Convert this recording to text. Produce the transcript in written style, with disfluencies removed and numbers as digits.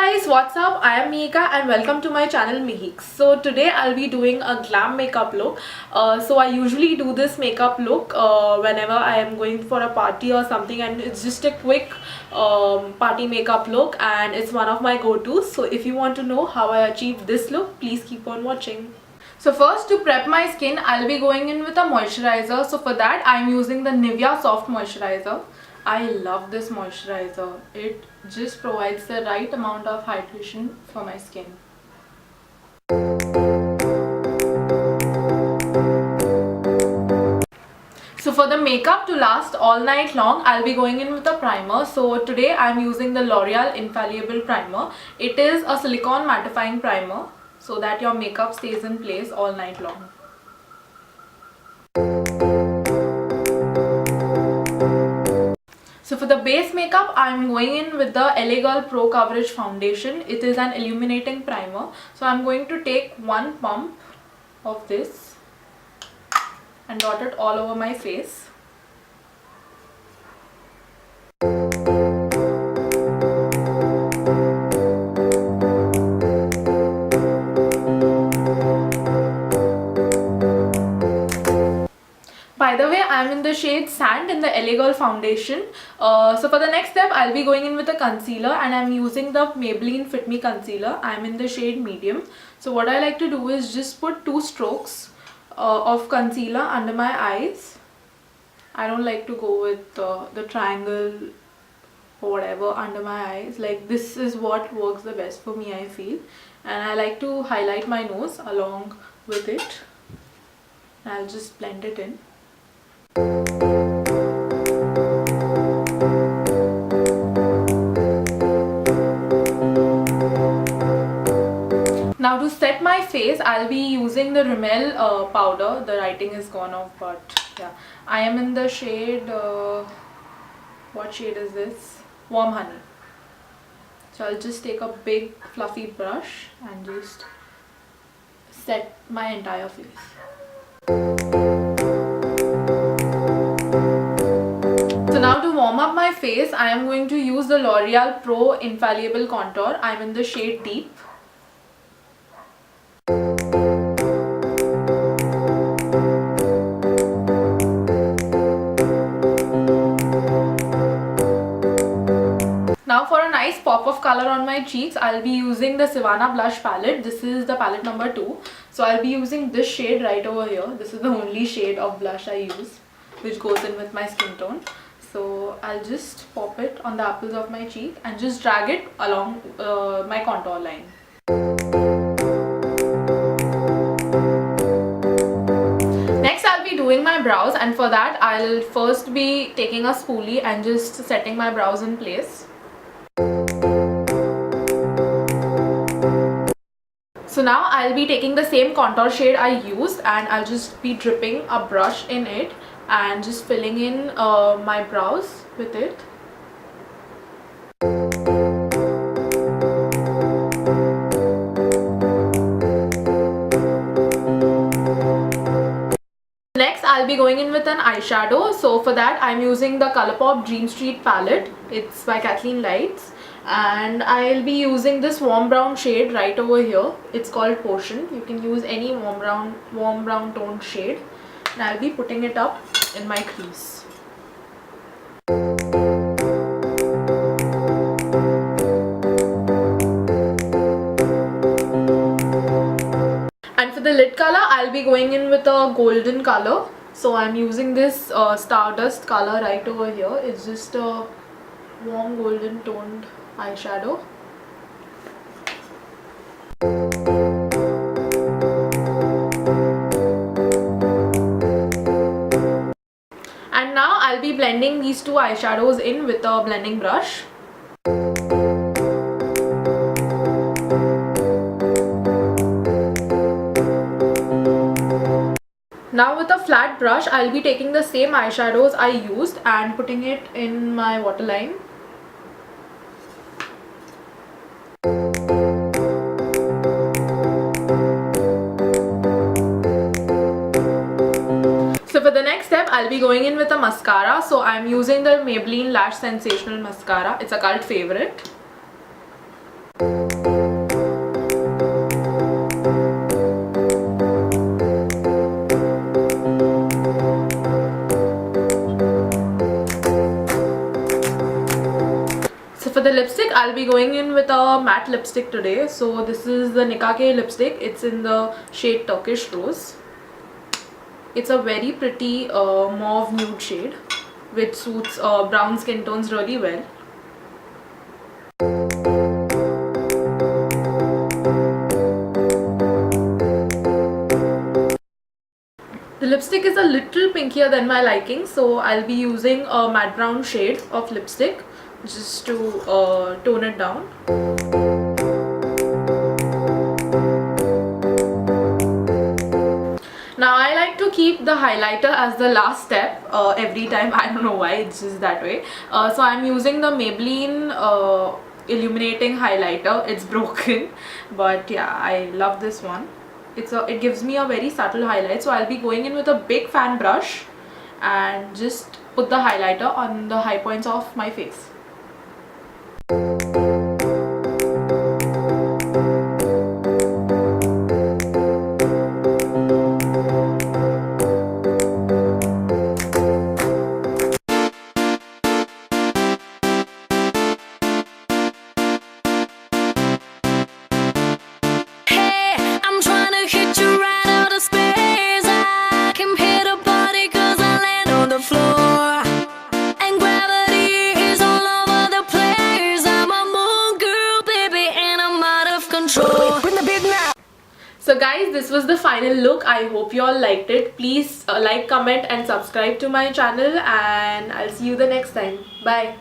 guys, what's up? I am Nicka and welcome to my channel Mihik. So today I'll be doing a glam makeup look. So I usually do this makeup look whenever I am going for a party or something, and it's just a quick party makeup look and it's one of my go-tos. So if you want to know how I achieved this look, please keep on watching. So first, to prep my skin, I'll be going in with a moisturizer. So for that, I'm using the Nivea Soft Moisturizer. I love this moisturizer. It just provides the right amount of hydration for my skin. So for the makeup to last all night long, I'll be going in with a primer. So today I'm using the L'Oreal Infallible primer. It is a silicone mattifying primer so that your makeup stays in place all night long. So for the base makeup, I'm going in with the LA Girl Pro Coverage Foundation. It is an illuminating primer. So I'm going to take one pump of this and dot it all over my face. By the way, I'm in the shade Sand in the LA Girl foundation. So for the next step, I'll be going in with a concealer, and I'm using the Maybelline Fit Me concealer. I'm in the shade medium. So what I like to do is just put 2 strokes of concealer under my eyes. I don't like to go with the triangle or whatever under my eyes. Like, this is what works the best for me, I feel. And I like to highlight my nose along with it. I'll just blend it in. Now to set my face, I'll be using the Rimmel powder. The writing is gone off, but yeah, I am in the shade, what shade is this? Warm Honey. So I'll just take a big fluffy brush and just set my entire face. So now to warm up my face, I am going to use the L'Oreal Pro Infallible Contour. I'm in the shade Deep. Now for a nice pop of color on my cheeks, I'll be using the Sivanna blush palette. This is the palette number 2. So I'll be using this shade right over here. This is the only shade of blush I use, which goes in with my skin tone. So I'll just pop it on the apples of my cheek and just drag it along my contour line. Next, I'll be doing my brows, and for that I'll first be taking a spoolie and just setting my brows in place. So now I'll be taking the same contour shade I used, and I'll just be dripping a brush in it and just filling in my brows with it. Next, I'll be going in with an eyeshadow. So for that, I'm using the Colourpop Dream Street palette. It's by Kathleen Lights. And I'll be using this warm brown shade right over here. It's called Potion. You can use any warm brown toned shade. And I'll be putting it up in my crease. And for the lid color, I'll be going in with a golden color. So I'm using this Stardust color right over here. It's just a warm golden toned eyeshadow. And now I'll be blending these 2 eyeshadows in with a blending brush. Now with a flat brush, I'll be taking the same eyeshadows I used and putting it in my waterline. So for the next step, I'll be going in with a mascara. So I'm using the Maybelline Lash Sensational mascara. It's a cult favorite. lipstick, I'll be going in with a matte lipstick today. So this is the Nicka lipstick. It's in the shade Turkish Rose. It's a very pretty mauve nude shade which suits brown skin tones really well. The lipstick is a little pinkier than my liking, so I'll be using a matte brown shade of lipstick just to tone it down. Now I like to keep the highlighter as the last step every time. I don't know why, it's just that way. So I'm using the Maybelline Illuminating highlighter. It's broken, but yeah, I love this one. It gives me a very subtle highlight. So I'll be going in with a big fan brush and just put the highlighter on the high points of my face. So guys, this was the final look. I hope you all liked it. Please like, comment and subscribe to my channel, and I'll see you the next time. Bye.